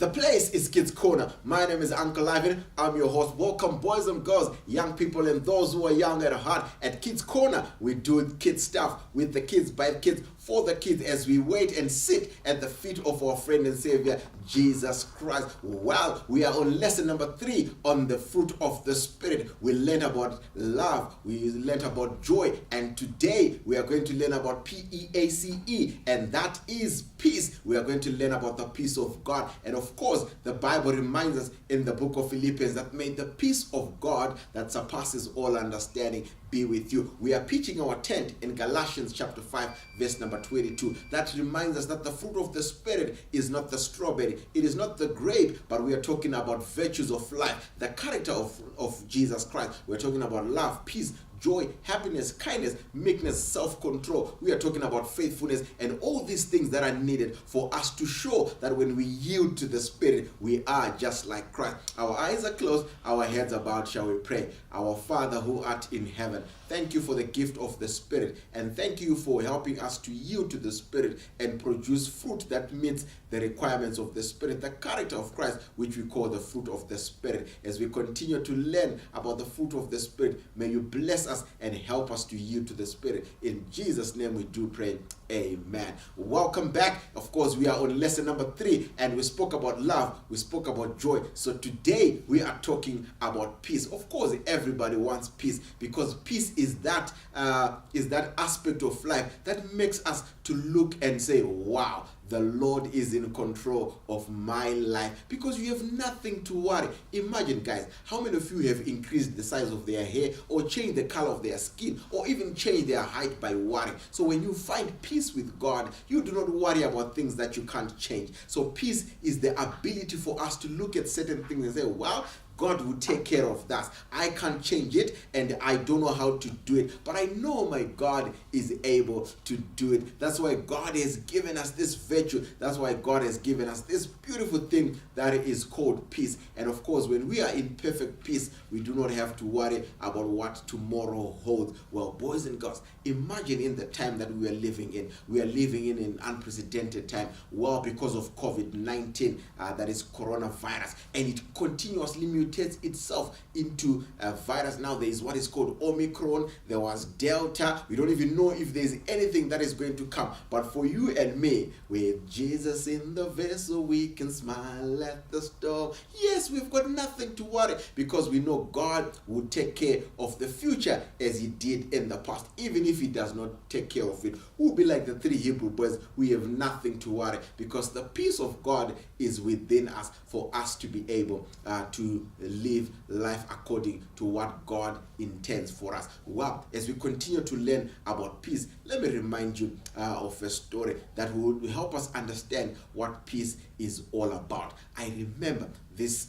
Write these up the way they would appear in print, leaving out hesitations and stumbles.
The place is Kids Corner. My name is Uncle Ivan. I'm your host. Welcome, boys and girls, young people, and those who are young at heart. At Kids Corner, we do kids stuff with the kids, by the kids, for the kids, as we wait and sit at the feet of our friend and Savior, Jesus Christ. Well, we are on lesson number 3 on the fruit of the Spirit. We learned about love, we learned about joy, and today we are going to learn about P-E-A-C-E, and that is peace. We are going to learn about the peace of God. And of course, the Bible reminds us in the book of Philippians that may the peace of God that surpasses all understanding be with you. We are pitching our tent in Galatians chapter 5, verse number 22. That reminds us that the fruit of the Spirit is not the strawberry, it is not the grape, but we are talking about virtues of life, the character of Jesus Christ. We're talking about love, peace, joy, happiness, kindness, meekness, self-control. We are talking about faithfulness and all these things that are needed for us to show that when we yield to the Spirit, we are just like Christ. Our eyes are closed, our heads are bowed. Shall we pray? Our Father who art in heaven, thank you for the gift of the Spirit, and thank you for helping us to yield to the Spirit and produce fruit that meets the requirements of the Spirit, the character of Christ, which we call the fruit of the Spirit. As we continue to learn about the fruit of the Spirit, may you bless us and help us to yield to the Spirit. In Jesus' name we do pray. Amen. Welcome back. Of course, we are on lesson number 3, and we spoke about love, we spoke about joy. So today we are talking about peace. Of course, everybody wants peace, because peace is that aspect of life that makes us to look and say, wow, the Lord is in control of my life, because you have nothing to worry. Imagine, guys, how many of you have increased the size of their hair, or changed the color of their skin, or even changed their height by worry? So when you find peace with God, you do not worry about things that you can't change. So peace is the ability for us to look at certain things and say, wow, God will take care of that. I can't change it, and I don't know how to do it, but I know my God is able to do it. That's why God has given us this virtue. That's why God has given us this beautiful thing that is called peace. And of course, when we are in perfect peace, we do not have to worry about what tomorrow holds. Well, boys and girls, imagine in the time that we are living in. We are living in an unprecedented time. Well, because of COVID-19, that is coronavirus, and it continuously mutates itself into a virus. Now there is what is called Omicron, there was Delta. We don't even know if there's anything that is going to come. But for you and me, with Jesus in the vessel, we can smile at the storm. Yes, we've got nothing to worry, because we know God will take care of the future as he did in the past. Even if he does not take care of it, we'll be like the 3 Hebrew boys. We have nothing to worry, because the peace of God is within us for us to be able to live life according to what God intends for us. Well, as we continue to learn about peace, let me remind you of a story that will help us understand what peace is all about. I remember this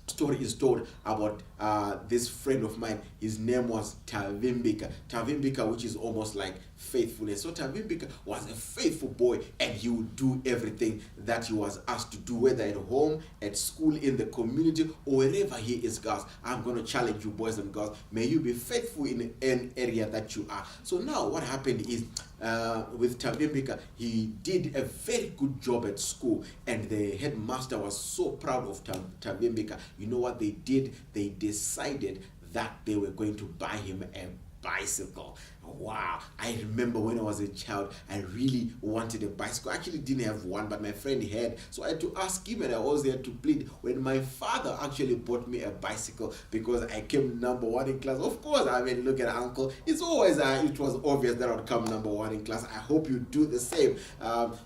story is told about this friend of mine. His name was Tavimbika. Tavimbika, which is almost like faithfulness. So Tavimbika was a faithful boy, and he would do everything that he was asked to do, whether at home, at school, in the community, or wherever he is, guys. I'm going to challenge you, boys and girls. May you be faithful in an area that you are. So now what happened is, with Tavimbika, he did a very good job at school, and the headmaster was so proud of Tavimbika. You know what they did? They decided that they were going to buy him a bicycle. Wow, I remember when I was a child, I really wanted a bicycle. I actually didn't have one, but my friend had, so I had to ask him, and I was there to plead when my father actually bought me a bicycle, because I came number 1 in class. Of course, I mean, look at uncle. It's always it was obvious that I would come number 1 in class. I hope you do the same.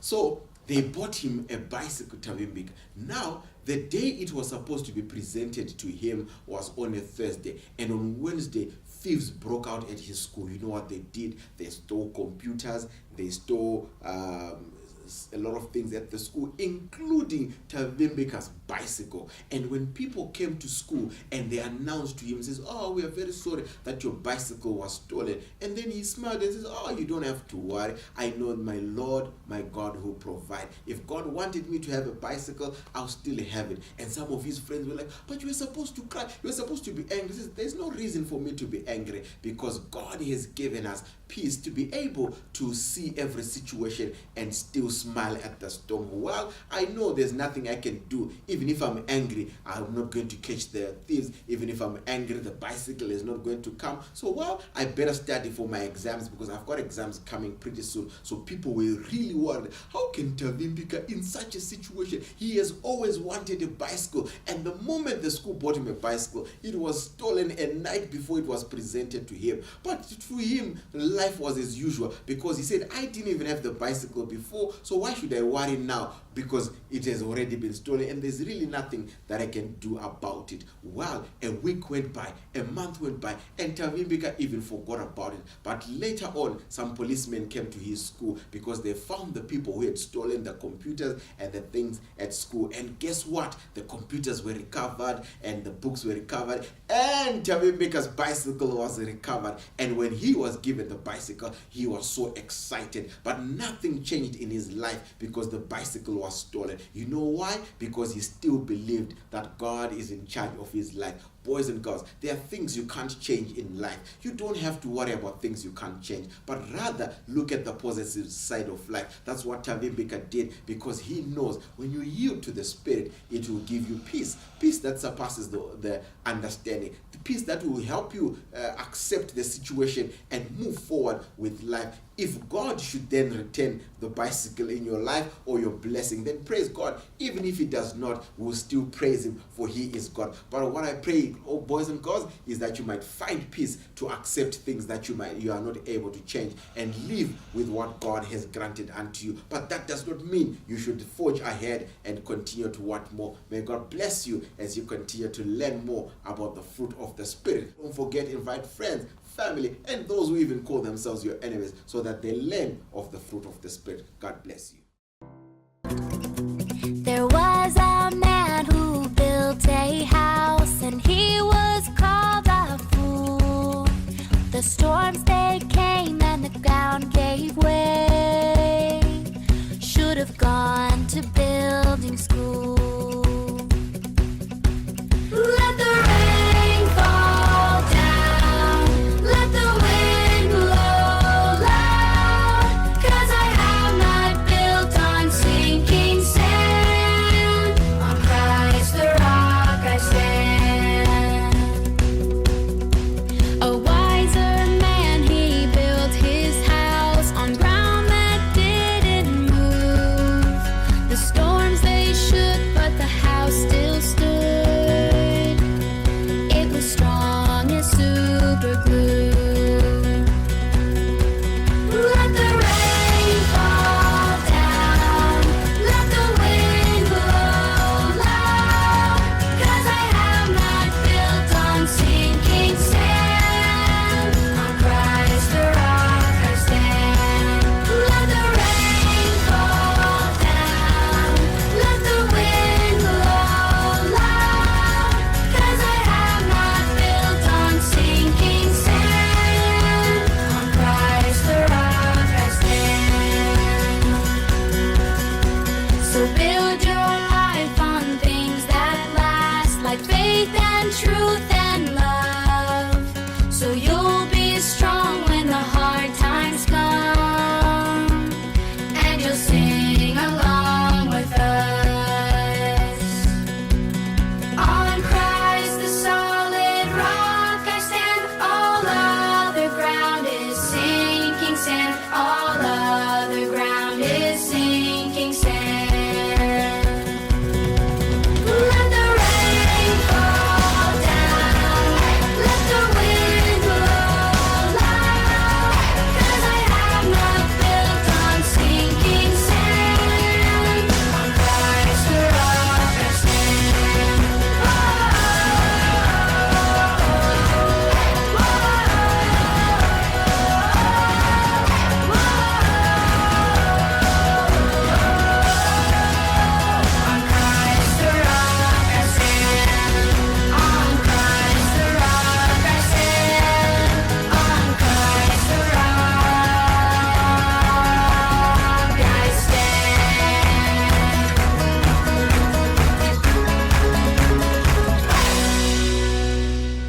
So they bought him a bicycle, Tavimbika. Now, the day it was supposed to be presented to him was on a Thursday, and on Wednesday, thieves broke out at his school. You know what they did? They stole computers, they stole a lot of things at the school, including Tavimbika's bicycle. And when people came to school and they announced to him, says, oh, we are very sorry that your bicycle was stolen. And then he smiled and says, oh, you don't have to worry. I know my Lord, my God who provide. If God wanted me to have a bicycle, I'll still have it. And some of his friends were like, but you were supposed to cry. You were supposed to be angry. He says, there's no reason for me to be angry because God has given us peace to be able to see every situation and still smile at the storm. Well, I know there's nothing I can do. Even if I'm angry, I'm not going to catch the thieves. Even if I'm angry, the bicycle is not going to come. So, well, I better study for my exams because I've got exams coming pretty soon. So people were really worried. How can Tavimbika, in such a situation, he has always wanted a bicycle, and the moment the school bought him a bicycle, it was stolen a night before it was presented to him. But to him, life was as usual because he said, I didn't even have the bicycle before, so why should I worry now? Because it has already been stolen and there's really nothing that I can do about it. Well, a week went by, a month went by, and Tavimbika even forgot about it. But later on, some policemen came to his school because they found the people who had stolen the computers and the things at school. And guess what? The computers were recovered and the books were recovered and Tavimbika's bicycle was recovered. And when he was given the bicycle, he was so excited. But nothing changed in his life because the bicycle was stolen. You know why? Because he still believed that God is in charge of his life. Boys and girls, there are things you can't change in life. You don't have to worry about things you can't change, but rather look at the positive side of life. That's what Tavimbika did because he knows when you yield to the Spirit, it will give you peace. Peace that surpasses the understanding. The peace that will help you accept the situation and move forward with life. If God should then return the bicycle in your life or your blessing, then praise God. Even if He does not, we'll still praise Him, for He is God. But what I pray, oh boys and girls, is that you might find peace to accept things that you are not able to change and live with what God has granted unto you. But that does not mean you should forge ahead and continue to want more. May God bless you as you continue to learn more about the fruit of the Spirit. Don't forget, invite friends, family, and those who even call themselves your enemies so that they learn of the fruit of the Spirit. God bless you. There was a man who built a house and he was called a fool. The storms they came and the ground gave way. Should have gone to building school. Let the rain fall down, let the wind blow loud, 'cause I have not built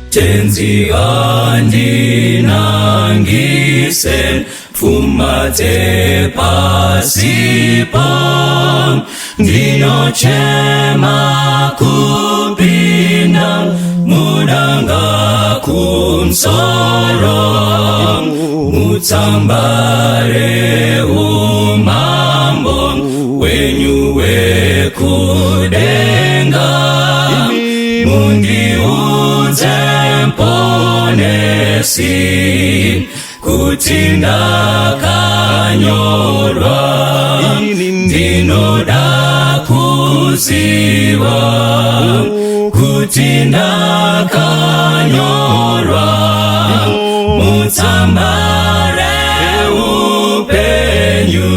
tenzi andinangise fumate pasipa ndinochema kupinda mudanga kumsoro mutsambare umambo wenyu wekudenga mundiudze mponesi kuti ndakanyorwa ndinoda kuziva kuti ndakanyorwa mutsambare upenyu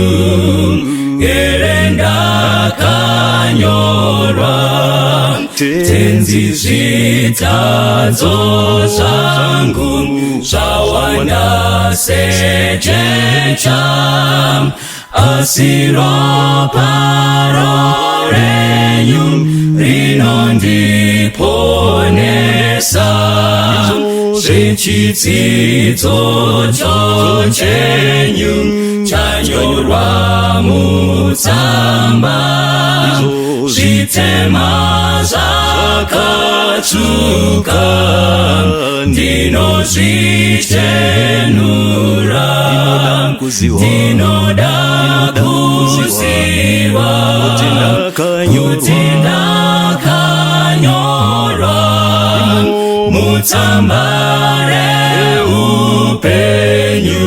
ere ndakanyorwa tenzi zvitadzo zvangu zvawanda sejecha asi ropa renyu rinondiponesa zvechidzidzo chenyu chanyorwa mutsamba zvitema zvakatsvuka ndinozvichenura ndinoda kuziva kuti ndakanyorwa mutsambare upenyu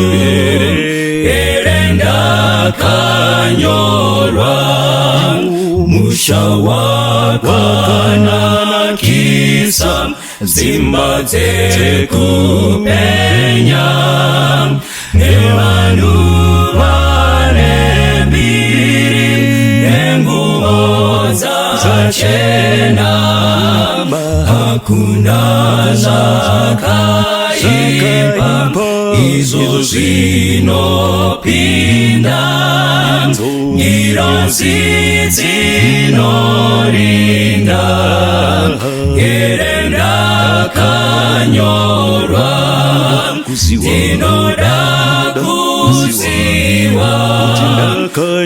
ere ndakanyorwa musha wakanakisa dzimba dzekupenya nevanhu vane mbiri nenguvo dzachena hakuna zvakaipa izvo zvinopinda nyironzi dzinorinda ere ndakanyorwa ndinoda kuziva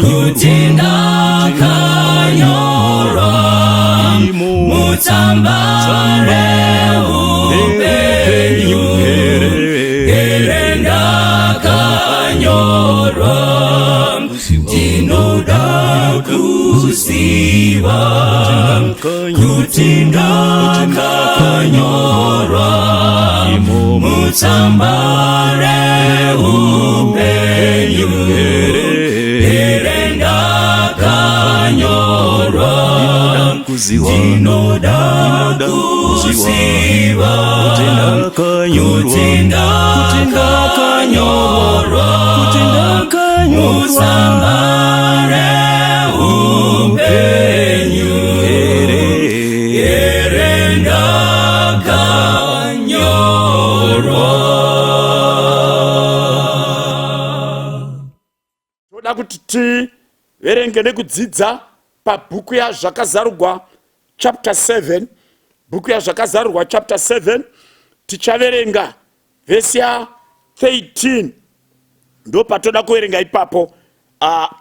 kuti ndakanyorwa mutsambare upenyu ere ndakanyorwa ndinoda kuziva kuti ndakanyorwa mutsambare upenyu ere ndakanyorwa ndinoda kuziva kuti ndakanyorwa mutsambare upenyu ere ndakanyorwa. Toda kuti tiverenge nekudzidza pabhuku yazvakazarurwa chapter 7. Bhuku yazvakazarurwa chapter 7 tichaverenga vhesi ya 13 ndo patoda kuverenga ipapo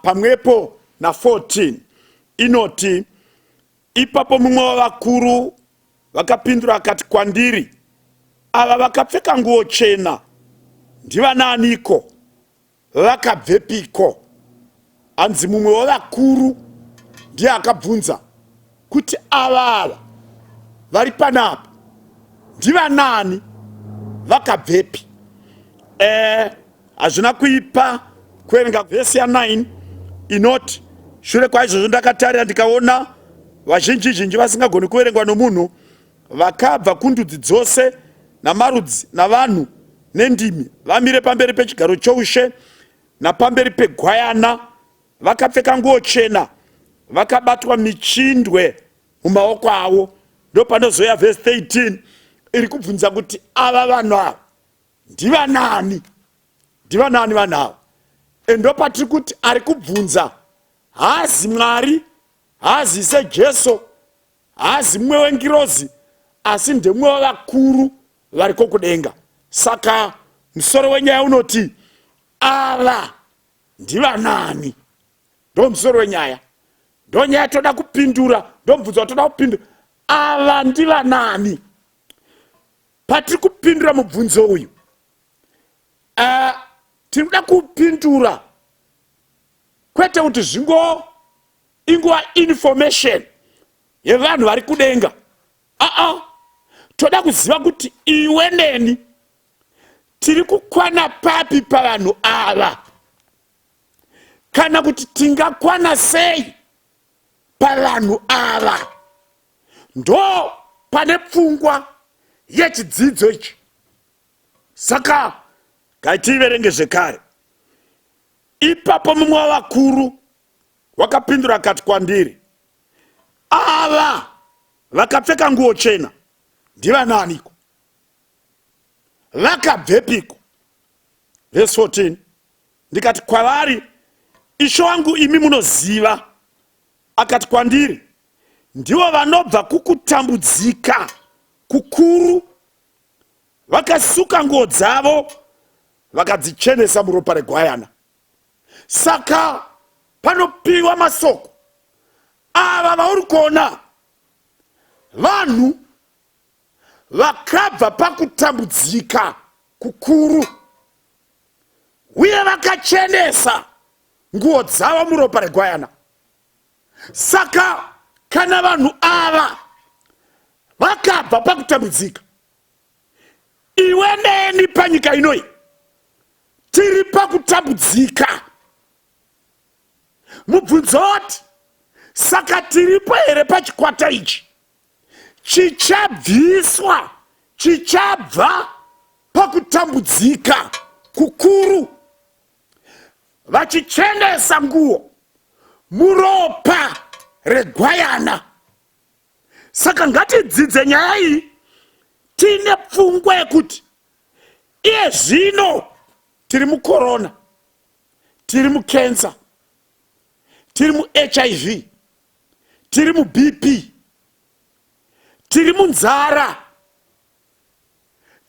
pamwepo na 14 inoti ipapo mumwe wavakuru vakapindura akati kwandiri ava vakapfeka nguo chena ndivanaaniko vakabvepiko hanzi mumwe wavakuru ndiye akabvunza kuti ava vari panapa ndivanani vakabvepi. Hazvina kuipa kuverenga vhesi ya 9 inoti shure kwaizvozvo ndakatarira ndikaona vazhinji vasingagoni kuverengwa nomunhu vakabva kundudzi dzose namarudzi navanhu nendimi vamire pamberi pechigaro choushe napamberi pegwayana vakapfeka nguo chena vakabatwa michindwe mumaoko avo. Ndo panozoya vhesi 13 iri kubvunza kuti ava vanhu ava ndivanani vanhu ava. Ndo patiri kuti ari kubvunza haazi Mwari, haazi Jesu, haazi mumwe wengirozi, asi ndemumwe wavakuru variko kudenga. Saka musoro wenyaya unoti ava ndivanani. Ndo musoro wenyaya. Ndo nyaya toda kupindura. Ndo mubvunzo toda kupindura. Ava ndivanani. Patiri kupindura mubvunzo uyu, tinoda kupindura kwete kuti zvingo ingwa information yevanhu vari kudenga. Toda kuziva kuti iwe neni tiri kukwana papi pavanhu ava, kana kuti tingakwana sei pavanhu ava. Ndo pane pfungwa yechidzidzo ichi. Saka ngativerenge zvekare. Ipapo mumwe wavakuru wakapindura akati kwandiri, ava vakapfeka nguo chena ndivananiko? Vakabvepiko? Verse 14. Ndikati kwavari, isho wangu imi munoziva. Akati kwandiri, ndivo vanobva kukutambudzika kukuru, vakasuka nguo dzavo vakadzichenesa muropa regwayana. Saka panopiwa masoko. Ava vauri kuona vanhu vakabva pakutambudzika kukuru uye vakachenesa nguo dzavo muropa regwayana. Saka kana vanhu ava vakabva pakutambudzika, iwe neni panyika inoi tiri pakutambudzika. Mubvunzo woti, saka tiripo here pachikwata ichi? Chichabviswa, chichabva pakutambudzika kukuru, vachichenesa nguo muropa regwayana. Saka ngatidzidze nyaya iyi tine pfungwa yekuti iye zvino tiri mukorona, tiri mukensa, tiri muHIV, tiri muBP, tiri munzara,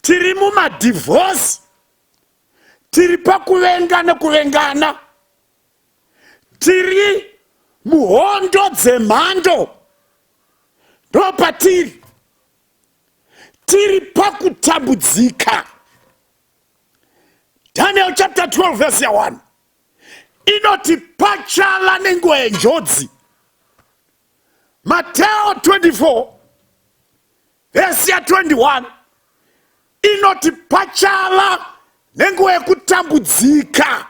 tiri mumadivhosi, tiri pakuvenga nekuvengana, tiri muhondo dzemhando. Ndo patiri tiri pakutambudzika. Daniel chapter 12 verse 1 inoti pachava nenguva yenjodzi. Mateo 24 verse 21 inoti pachava nenguva yekutambudzika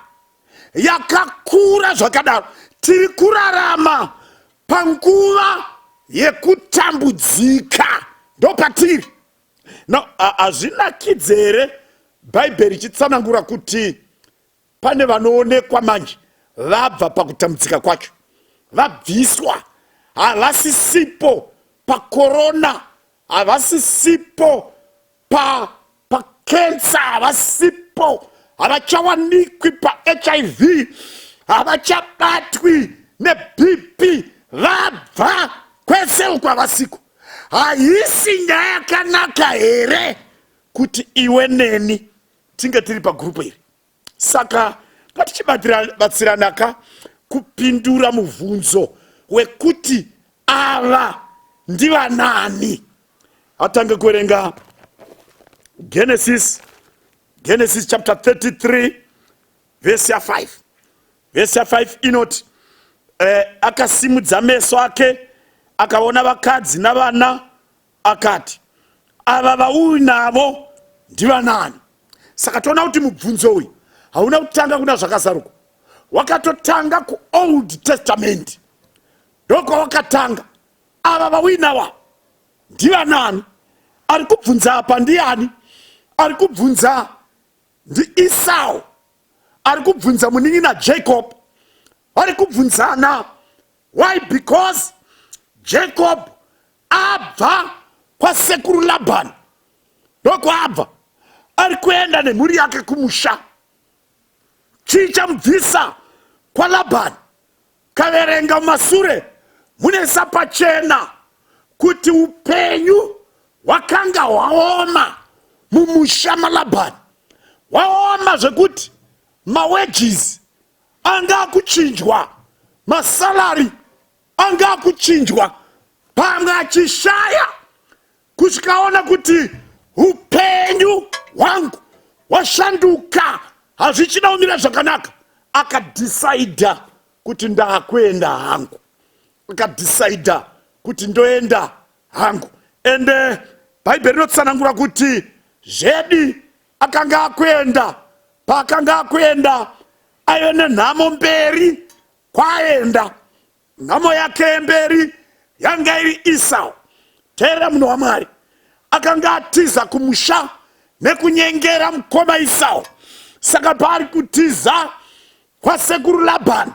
yakakura zvakadaro. Tiri kurarama panguva yekutambudzika. Ndo patiri. No, hazvinakidze here Bhaibheri ichitsanangura kuti pane vanoonekwa manje vabva pakutambudzika kwacho, vabviswa, havasisipo pakorona, havasisipo pakensa, havasipo, havachawanikwi paHIV, havachabatwi neBP, vabva kwese uko havasiko. Haisi nyaya yakanaka here kuti iwe neni tinge tiri pagrupu iri. Saka ngatichibatsiranaka kupindura mubvunzo wekuti ava ndivanani. Atange kuverenga Genesis chapter 33 verse 5. Verse 5 inoti akasimudza meso ake akaona vakadzi navana akati, ava vauyi navo ndivanani? Saka toona kuti mubvunzo uyu hauna kutanga kuna zvakazaruka, wakatotanga kuOld Testament. Ndoko wakatanga ava vauyi navo ndivanani? Ari kubvunza apa ndiani? Ari kubvunza ndiEsau, ari kubvunza munin'ina Jacob, ari kubvunzana. Why? Because Jacob abva kwasekuru Labhani. Ndoko abva ari kuenda nemhuri yake kumusha. Chichamubvisa kwaLabhani. Kaverenga mumasure mune sapachena kuti upenyu wakanga hwaoma mumusha maLabhani waoma zvekuti mawages anga kuchinjwa, masalari anga kuchinjwa, pamwe achishaya kusvikaona kuti upenyu hwangu washanduka, hazvichida kumira zvakanaka, akadhisaidha kuti ndakwenda hangu, akadhisaidha kuti ndoenda hangu. Ende Bhaibheri rinotsanangura kuti Zedhi akanga akwenda, paakanga akwenda aive nenhamo mberi kwaenda. Nhamo yake mberi yanga iri Esau. Teerera munhu waMwari, akanga atiza kumusha nekunyengera mukoma Esau. Saka paari kutiza kwasekuru Labhani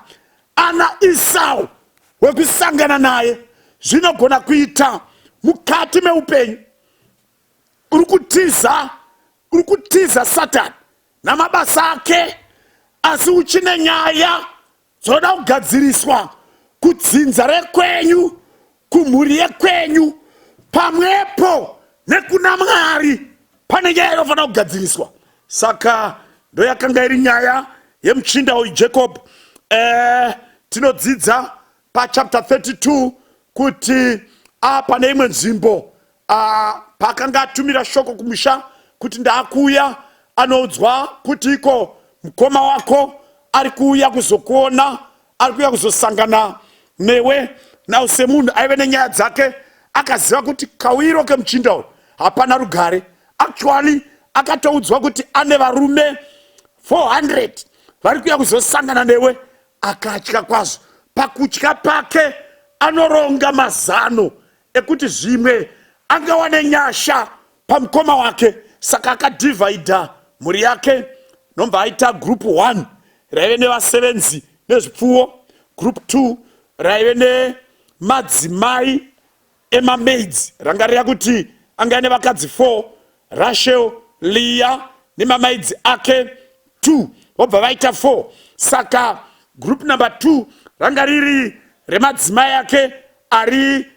ana Esau wekusangana naye, zvinogona kuita mukati meupenyu uri kutiza Satani namabasa ake, asi uchine nyaya dzoda kugadziriswa kudzinza rekwenyu, kumhuri yekwenyu, pamwepo nekuna Mwari pane nyaya inofanira kugadziriswa. Saka ndo yakanga iri nyaya yemuchinda uJacob. Tinodzidza pachapter 32 kuti pane imwe nzvimbo paakanga atumira shoko kumusha kuti ndaakuya, anoudzwa kuti iko mukoma wako ari kuuya kuzokuona, ari kuuya kuzosangana newe. Nawo semunhu aive nenyaya dzake, akaziva kuti kawiro kemuchinda uyu hapana rugare. Actually akatoudzwa kuti ane varume 400 vari kuuya kuzosangana newe. Akatya kwazvo. Pakutya pake anoronga mazano ekuti zvimwe angawane nyasha pamukoma wake. Saka akadivhaidha mhuri yake, nomba aita group 1 raive nevasevenzi nezvipfuwo, group 2 raive nemadzimai emamaids, ranga riri kuti anga ane vakadzi 4, Rachel, Leah nemamaids ake 2, vobva vaita 4. Saka group number 2 ranga riri remadzimai ake ari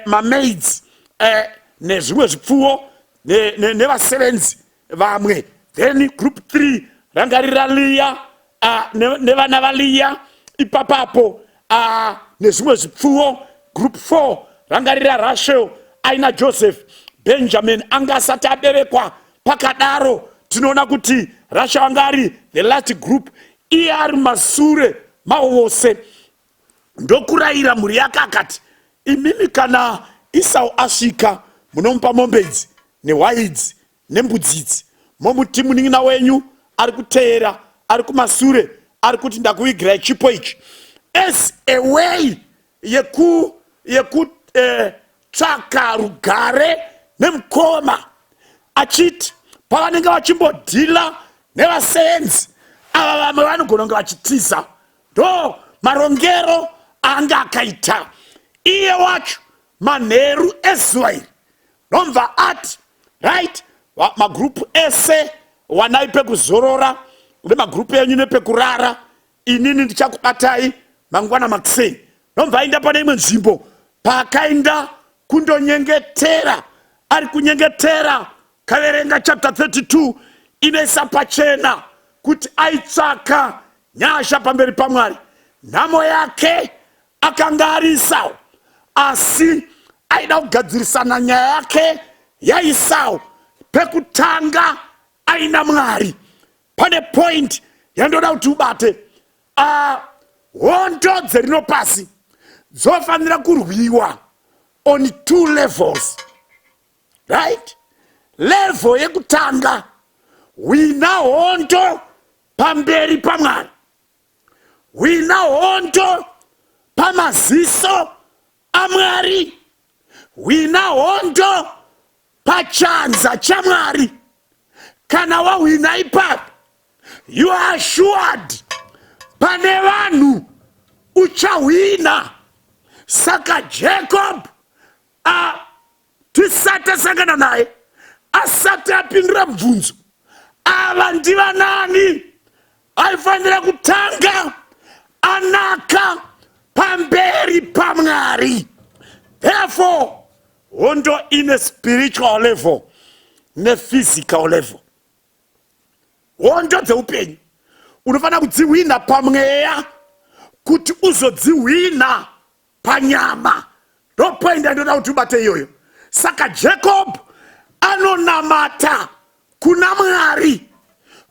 mamaids nezvimwe zvipfuwo nevasevenzi vamwe. Then group 3 ranga riri raLeah nevana vaLeah ipapapo nezvimwe zvipfuwo. Group 4 ranga riri raRachel aina Joseph, Benjamin anga asati aberekwa. Pakadaro tinoona kuti Rachel anga ari the last group, iye ari masure mawose. Ndokurayira mhuri yake akati, imimi kana Esau asvika munomupa mombe idzi nehwai nembudzi idzi, momuti munin'ina wenyu ari kuteera, ari kumasure, ari kuti ndakuvigirai chipo ichi, as a way yekutsvaka rugare nemukoma, achiti pavanenge vachimbodhila nevasenzi ava vamwe vanogona kunge vachitiza. Ndo marongero anga akaita iye wacho manheru ezuva iri. Nomva ati right, magrupu ese wanai pekuzorora, nemagrupu enyu nepekurara, inini ndichakubatai mangwana makuseni. Nomva aenda pane imwe nzvimbo paakaenda kundonyengetera. Ari kunyengetera, kaverenga chapter 32, inoisa pachena kuti aitsvaka nyasha pamberi paMwari. Nhamo yake akanga ari Esau, asi aida kugadzirisana nyaya yake yaEsau. Pekutanga aina Mwari. Pane point yandoda kuti ubate. Hondo dzerino pasi dzofanira kurwiwa on 2 levels, right? Level yekutanga, wina hondo pamberi paMwari, wina hondo pamaziso aMwari, wina hondo pachanza chaMwari. Kana wawina ipapo, you are assured pane vanhu uchawina. Saka Jacob tisati asangana naye, asati apindura mubvunzo, ava ndiva nani, aifanira kutanga anaka pamberi paMwari. Therefore, hondo in a spiritual level nephysical level. Hondo dzeupenyu unofana kudziwina pamweya kuti uzodziwina panyama. Ndopoenda ndoda kuti ubate iyoyo. Saka Jacob anonamata kuna Mwari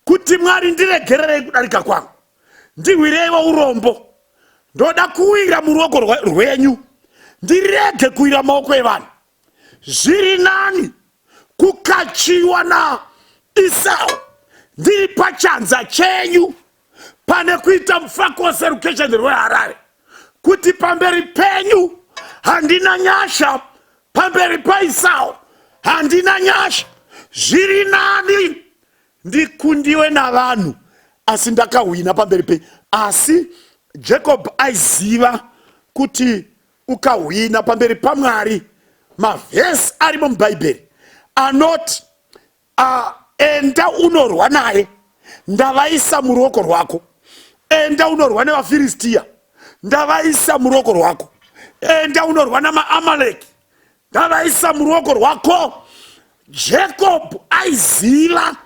kuti Mwari ndiregerere kudarika kwangu, ndiwirewo urombo, ndoda kuwira muruoko rwenyu, ndirege kuwira maoko evanhu. Zviri nani kukachiwa na Esau ndiri pachanza chenyu pane kuita mufakose rukesheni rweHarare, kuti pamberi penyu handina nyasha, pamberi paEsau handina nyasha. Zviri nani ndikundiwe navanhu asi ndakahwina pamberi penyu. Asi Jacob aiziva kuti ukahwina pamberi paMwari. Mavhesi arimo muBhaibheri anoti enda unorwa naye, ndavaisa muruoko rwako. Enda unorwa nevaFiristia, ndavaisa muruoko rwako. Enda unorwa namaAmaleki, ndavaisa muruoko rwako. Jacob aiziva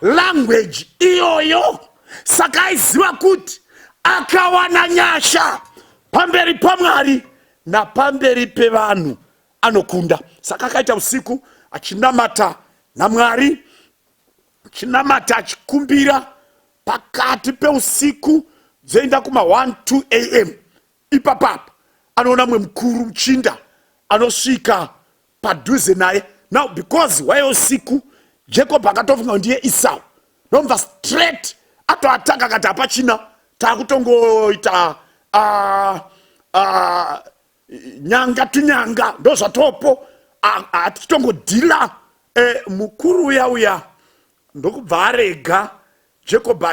language iyoyo, saka aiziva kuti akawana nyasha pamberi paMwari napamberi pevanhu anokunda. Saka akaita usiku achinamata naMwari, achinamata achikumbira pakati peusiku dzoenda kuma 1-2 AM. Ipapapa anoona mwe mukuru muchinda anosvika padhuze naye. Now because waiye usiku, Jacob akatofunga ndiye Esau, ndomva straight atoataka kati hapachina takutongoita nyanga tunyanga ndozvatopo atitongodhila. Mukuru uya ndokubva arega Jacob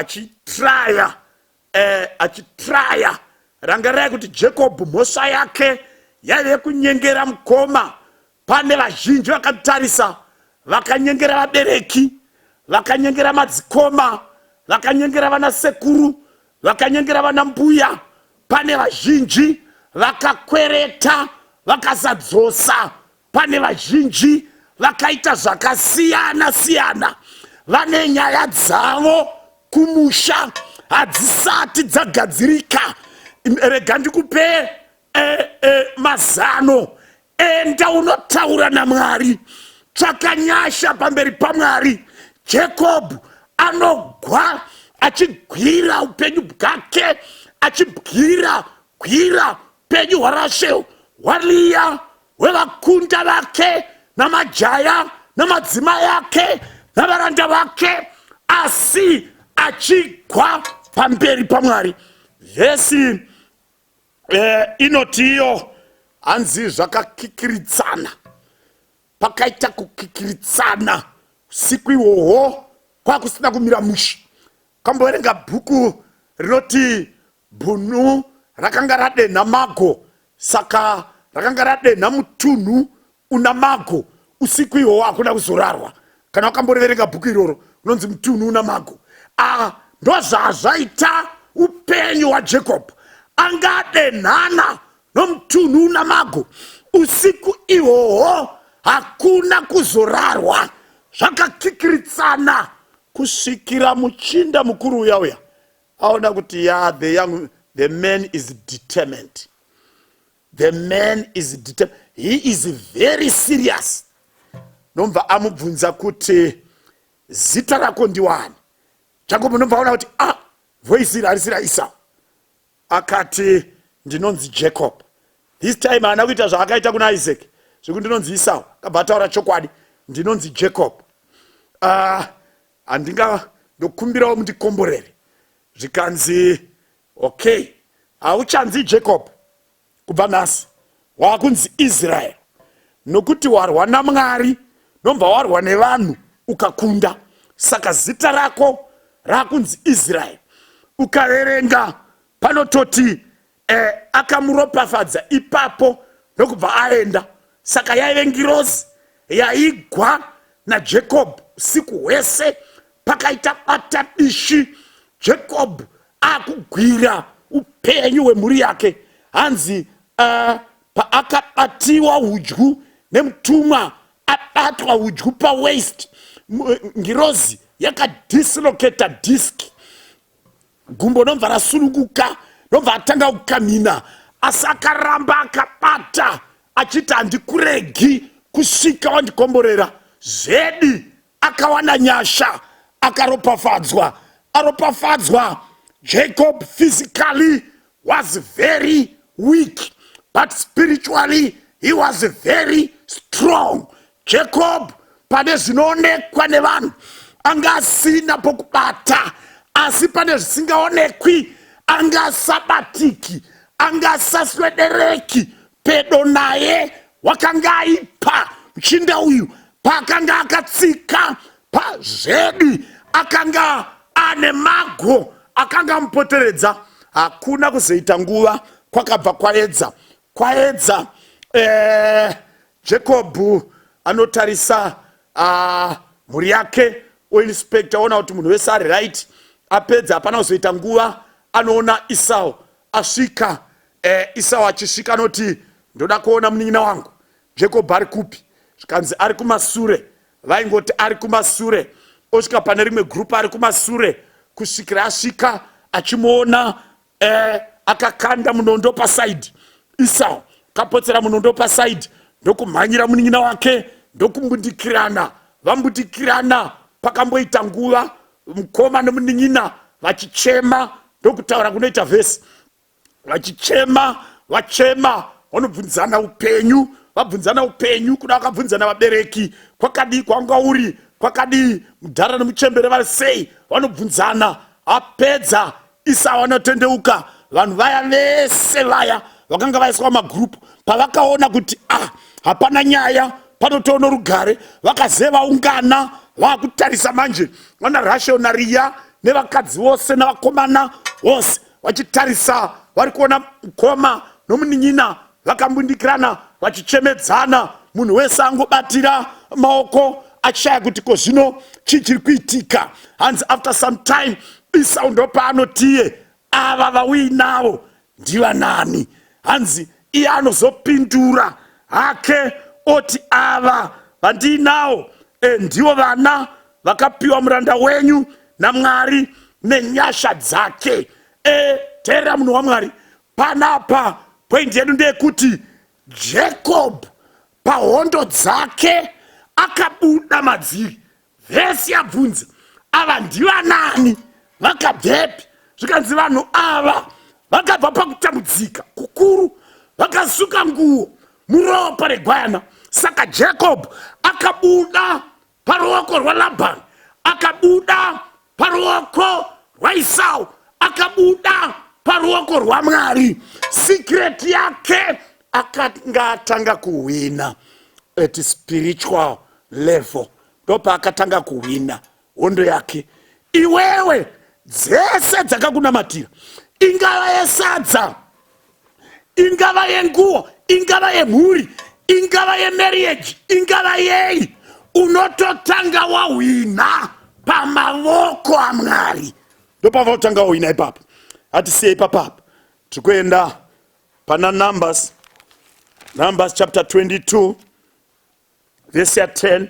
achitraya rangarai kuti Jacob mhosva yake yaive kunyengera mukoma. Pane vazhinji vakatarisa, vakanyengera vabereki, vakanyengera madzikoma, vakanyengera vana sekuru, vakanyengera vana mbuya. Pane vazhinji vakakwereta, vakazadzosa. Pane vazhinji vakaita zvakasiyana siyana. Vane nyaya dzavo kumusha hadzisati dzagadzirika. Rega ndikupe mazano. Enda unotaura naMwari, tsvaka nyasha pamberi paMwari. Jacob anogwa achigwira upenyu bwake, achigwira upenyu hwaRashel, hwaLea, hwevakunda vake namajaya namadzimai ake navaranda vake, asi achigwa pamberi paMwari. Vhesi inotiyo hanzi zvakakikiritsana. Pakaita kukikiritsana usiku ihwohwo kwakusina kumira mushe. Kamboverenga bhuku rinoti Bhunu rakanga radenha mago, saka rakanga radenha mutunhu una mago. Usiku ihwohwo hakuna kuzorarwa. Kana wakamboverenga bhuku iroro unonzi mutunhu una mago. Ndozvazvaita upenyu hwaJacob. Anga adenhana nomutunhu una mago. Usiku ihwohwo hakuna kuzorarwa. Zvakakikiritsana kusvikira muchinda mukuru uya aona kuti the man is determined. The man is determined. He is very serious. Nomva amubvunza kuti zita rako ndiwani? Jacob nomva aona kuti voice iri harisira Esau. Akati ndinonzi Jacob. This time haana kuita zvaakaita kuna Isaac, zvekuti ndinonzi Esau. Akabva ataura chokwadi, ndinonzi Jacob. Handinga ndokumbirawo mundikomborere. Zvikanzi okay, hauchanzi Jacob kubva nhasi, wakunzi Israel, nokuti warwa naMwari nombva warwa nevanhu ukakunda. Saka zita rako rakunzi Israel. Ukaverenga panototi akamuropafadza ipapo nokubva aenda. Saka yaive ngirozi yaigwa naJacob usiku hwese. Pakaita bata bishi, Jacob akugwira upenyu hwemhuri yake. Hanzi paakabatiwa hudyu nemutumwa, abatwa hudyu pawaist, ngirozi yakadislocata disk, gumbo nobva rasununguka, nobva atanga kukamina, asi akaramba akabata achiti handikuregi kusvika wandikomborera. Zedi akawana nyasha, aropafadzwa. Jacob physically was very weak, but spiritually he was very strong. Jacob pane zvinoonekwa nevanhu anga asina pokubata, asi pane zvisingaonekwi anga asabatiki, anga asaswedereki. Pedo naye wakanga aipa. Mchinda uyu paakanga akatsika paZedi akanga ane mago akanga mupoteredza. Hakuna kuzoita nguva kwakabva kwaedza. Jacob anotarisa mhuri yake, oinspector, ona kuti munhu wese ari right. Apedza hapana kuzoita nguva anoona Esau asvika. Esau achisvika anoti ndoda kuona munin'ina wangu. Jacob ari kupi? Zvikanzi ari kumasure. Vaingoti ari kumasure. Osvika pane rimwe group ari kumasure, kusvikira asvika achimuona akakanda munondo pasaidi. Esau kapotsera munondo pasaidi ndokumhanyira munin'ina wake ndokumbundikirana. Vambundikirana pakamboita nguva, mukoma nomunin'ina vachichema, ndokutaura kunoita vhesi. Vachichema vanobvunzana upenyu, kuda vakabvunzana vabereki, kwakadii kwanga uri, kwakadii mudhara nemuchembere vari sei, vanobvunzana. Apedza Esau anotendeuka. Vanhu vaya vese vaya vakanga vaiswa magrupu pavakaona kuti hapana nyaya, panotoona rugare, vakazevaungana vakutarisa manje. Vana Rashonariya nevakadzi vose navakomana vose vachitarisa, vari kuona mukoma nomunin'ina vakambundikirana vachichemedzana. Munhu wese angobatira maoko achishaya kuti ko zvino chii chiri kuitika. Hanzi after some time Esau ndopaanotiye ava vauinavo ndivanani. Hanzi iye anozopindura hake oti ava vandiinavo ndivo vana vakapiwa muranda wenyu naMwari nenyasha dzake. Teerera munhu waMwari, panapa point yedu ndeyekuti Jacob pahondo dzake akabuda madziri. Vhesi yabvunza ava ndivanani, vakabvepi? Zvikanzi vanhu ava vakabva pakutambudzika kukuru, vakasuka nguo muropa regwayana. Saka Jacob akabuda paruoko rwaLabhani, akabuda paruoko rwaEsau, akabuda paruoko rwaMwari. Secret yake akanga atanga kuwina at spiritual level. Ndopa akatanga kuwina hondo yake. Iwewe dzese dzakakunamatira, ingava yesadza, ingava yenguo, ingava yemhuri, ingava yemarriage, ingava yei, unototanga wawina pamavoko aMwari. Ndopa vautanga wawina ipapo. Hatisiyei papapa. Tikuenda pana Numbers chapter 22 verse 10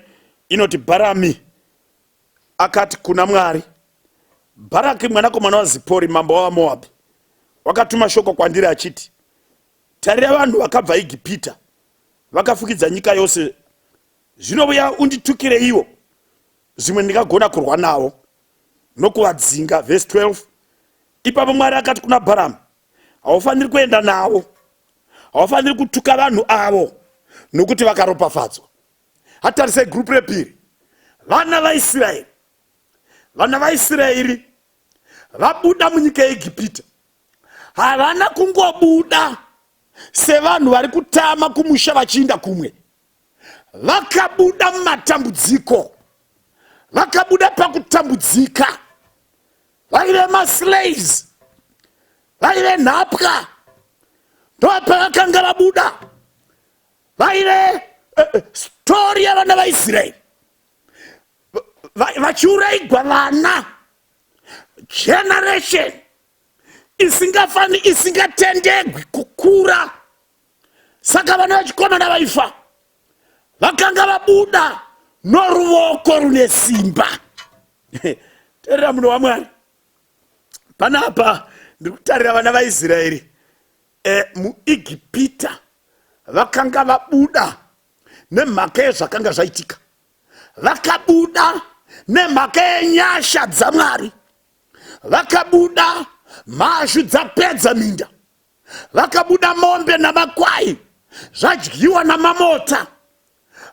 inoti Bharami akati kuna Mwari, Bharaki mwanakomana waZipori mambo wavaMoabhu wakatuma shoko kwandiri achiti, tarira vanhu vakabva Igipita vakafukidza nyika yose, zvinouya unditukire ivo, zvimwe ndingagona kurwa navo nokuvadzinga. Verse 12. Ipapo Mwari akati kuna Bharamu, haufaniri kuenda navo, haufaniri kutuka vanhu avo nokuti vakaropafadzwa. Hatarise group repiri, vana vaIsraeri vabuda munyika yeIgipita. Havana kungobuda sevanhu vari kutama kumusha vachiinda kumwe. Vakabuda mumatambudziko, vakabuda pakutambudzika. Vaive maslaves, vaive nhapwa, ndopavakanga vabuda. Vaive story yavana vaIsraeri vachiurayigwa vana, generation isingatendegwi kukura. Saka vana vachikomana vaifa vakanga vabuda noruoko rune simba. Terera munhu waMwari, panapa ndiri kutarira vana vaIsraeri muIgipita vakanga vabuda nemhaka yezvakanga zvaitika. Vakabuda nemhaka yenyasha dzaMwari. Vakabuda mhashu dzapedza minda. Vakabuda mombe namakwai zvadyiwa namamota.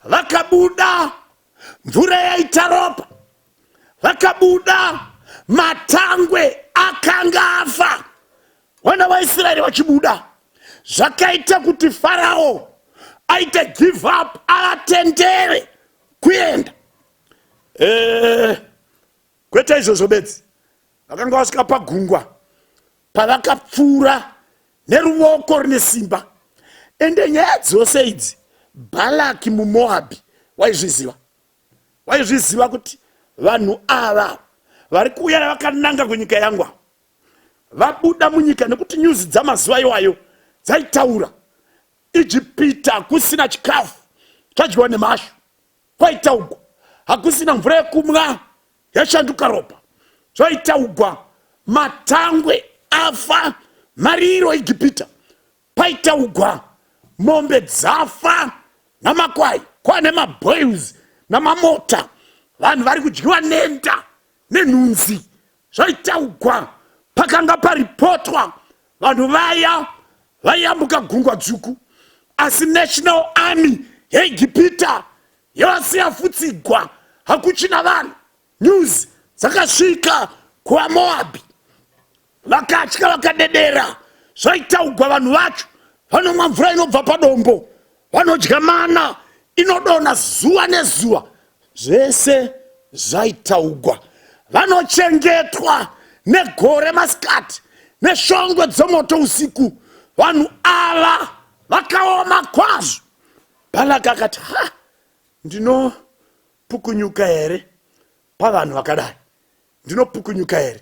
Vakabuda mvura yaita ropa. Vakabuda matangwe akanga afa. Vana vaIsraeri vachibuda zvakaita kuti Farao aite give up, atendere kuenda. Kwete izvozvo bedzi, vakanga vasvika pagungwa pavakapfuura neruoko rine simba. Ende nyaya dzose idzi Balaki muMoabhi waizviziva kuti vanhu ava vari kuuya vakananga kunyika yangu vabuda munyika, nekuti nyuzi dzamazuva iwayo dzaitaura Ijipita kusina chikafu chadyiwa nemhashu, kwaitaugwa hakusina mvura yekumwa yashanduka ropa, zvaitaugwa matangwe afa mariro Ijipita, paitaugwa mombe dzafa namakwai, kwane maboils namamota, vanhu vari kudyiwa nenda nenhunzi, zvaitaugwa pakanga paripotwa vanhu vaya vaiambuka gungwa dzvuku. Asi National Army yeIgipita yose yafutsigwa, hakuchina vanhu. News dzakasvika kuvaMoabhi, vakatya vakadedera. Zvaitaugwa vanhu vacho vanomwa mvura inobva padombo, vanodya mana inodonha zuva nezuva. Zvese zvaitaugwa. Vanochengetwa negore masikati neshongwe dzomoto usiku. Vanhu ava vakaoma kwazvo. Balaki akati, ndinopukunyuka here pavanhu vakadai? Ndinopukunyuka here?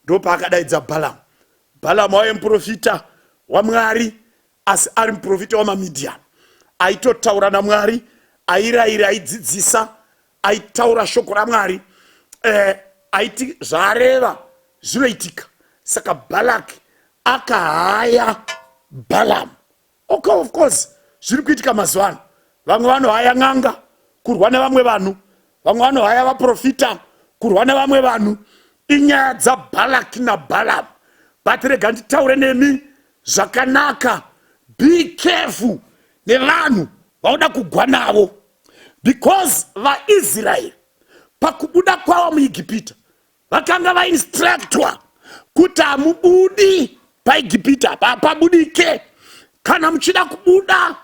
Ndopaakadaidza Balamu. Balamu waive muprofita waMwari, asi ari muprofita wamaMidhiani. Aitotaura naMwari, airayira, aidzidzisa, aitaura shoko raMwari, aiti zvaareva zvinoitika. Saka Balaki akahaya Balamu. Okay, of course, zviri kuitika mazuva ano. Vamwe vanohaya n'anga kurwa nevamwe vanhu, vamwe vanohaya vaprofita kurwa nevamwe vanhu. Inyaya dzaBalaki naBalamu. But rega nditaure nemi zvakanaka. Be careful nevanhu vauda kugwa navo, because vaIsraeri pakubuda kwavo muIgipita vakanga vainstructwa kuti hamubudi paIgipita, pabudike. Kana muchida kubuda,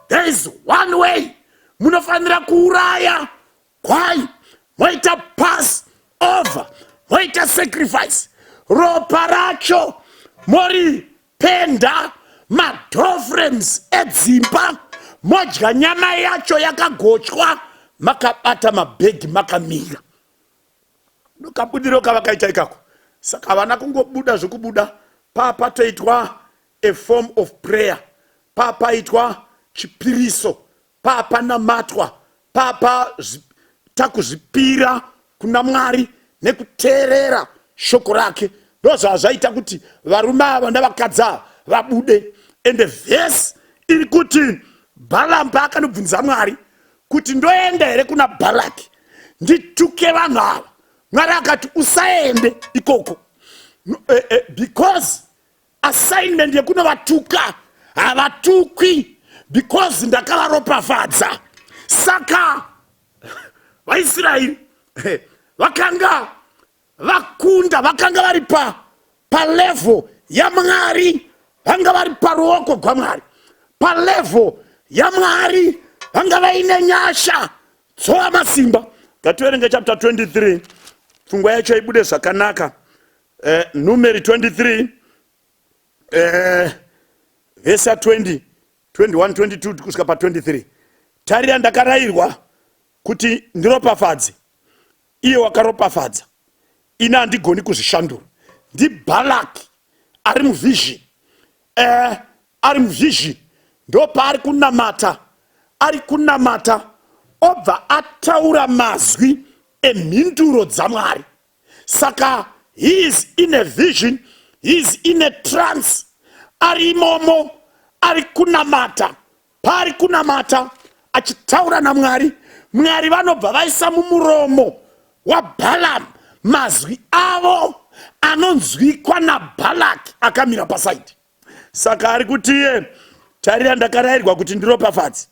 there is one way. Munofanira kuuraya kwai, moita pass over, moita sacrifice, ropa racho mori penda madoor frames edzimba, modya nyama yacho yakagochwa, makabata mabhegi makamira. Nokabudiro kavakaita ikako. Saka havana kungobuda zvokubuda, papatoitwa a form of prayer, papaitwa chipiriso, papanamatwa, takuzvipira kuna Mwari nekuteerera shoko rake. Ndozvazvaita kuti varume ava navakadzi ava vabude. Ende vhesi iri kuti Balamu paakanobvunza Mwari kuti ndoenda here kuna Balaki ndituke vanhu ava, Mwari akati usaende ikoko, because assignment yekunovatuka havatukwi, because ndakavaropafadza. Saka vaIsraeri vakanga vakunda, vakanga vari palevel yaMwari, vanga vari paruoko rwaMwari, palevel yaMwari vanga vaine nyasha dzovamasimba. Ngativerenge chapter 23, pfungwa yacho ibude zvakanaka. Numeri 23 verse 20, 21, 22 kusvika pa23. Tarira, ndakarayirwa kuti ndiropafadze, iye wakaropafadza, ina handigoni kuzvishandura. NdiBalaki ari muvision, ari muvision, ndo paari kunamata, ari kunamata obva ataura mazwi emhinduro dzaMwari. Saka he is in a vision, he is in a trance, ari imomo, ari kunamata, pari kunamata, achitaura naMwari. Mwari vanobva vaisa mumuromo waBalaam mazwi avo anonzwikwa naBalaki akamira pasaidi. Saka ari kuti iye, tarira ndakarayirwa kuti ndiropafadze,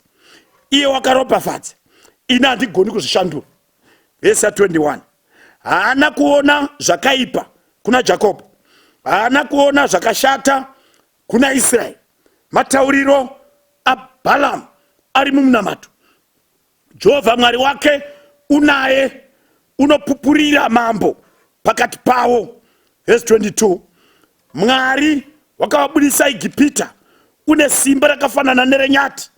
iye wakaropafadza, ina handigoni kuzvishandura. Vhesi 21. Haana kuona zvakaipa kuna Jakobho, haana kuona zvakashata kuna Israeri. Matauriro aBalaam ari mumunamato. Jehovha Mwari wake unaye, unopupurira mambo pakati pavo. Vhesi 22. Mwari wakavabudisa Igipita, une simba rakafanana nerenyati.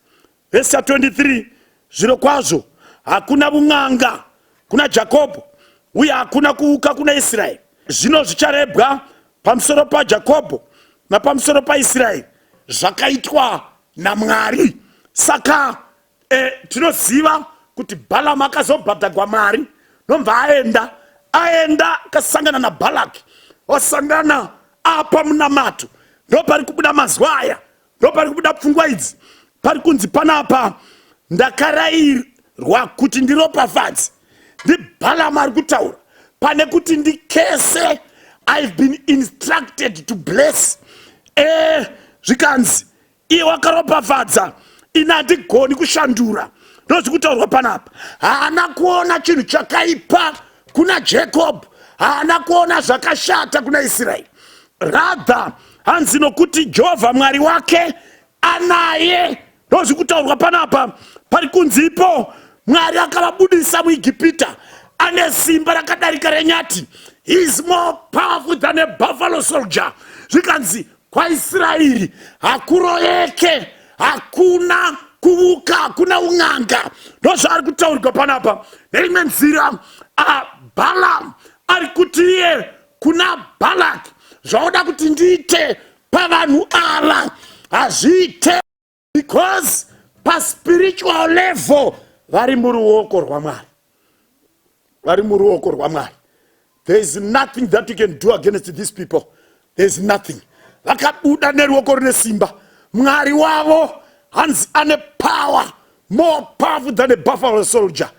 Vhesi 23. Zviro kwazvo hakuna bun'anga kuna Jakobho, uye hakuna kuuka kuna Israeri. Zvino zvicharebwa pamusoro paJakobho napamusoro paIsraeri zvakaitwa naMwari. Saka tinoziva kuti Balaam akazobhadhagwa Mwari, nobva aenda akasangana naBalaki, wasangana apa munamato. Ndopari kubuda mazwi aya, ndopari kubuda pfungwa idzi, pari kunzi panapa ndakarayirwa kuti ndiropafadze. NdiBalaam ari kutaura, pane kuti ndikese, I've been instructed to bless. Zvikanzi iye wakaropafadza, ina handigoni kushandura. Ndozvikutaurwa panapa. Haana kuona chinhu chakaipa kuna Jacob, haana kuona zvakashata kuna Israeri. Rather, hanzi nokuti Jehovha Mwari wake anaye. Ndozvikutaurwa panapa. Pari kunzipo Mwari akavabudisa muIgipita, ane simba rakadarika renyati. He is more powerful than a buffalo soldier. Zvikanzi kwaIsraeri hakuroyeke, hakuna kuuka, hakuna un'anga. Ndozvaari kutaurirwa panapa. Neimwe nzira Balaam ari kuti iye kuna Balaki, zvaoda kuti ndiite pavanhu ava hazviite, because paspiritual level vari muruoko rwaMwari. Vari muruoko rwaMwari. There is nothing that you can do against these people. There is nothing. Vakabuda neruoko rune simba. Mwari wavo hanzi ane power, more powerful than a buffalo soldier.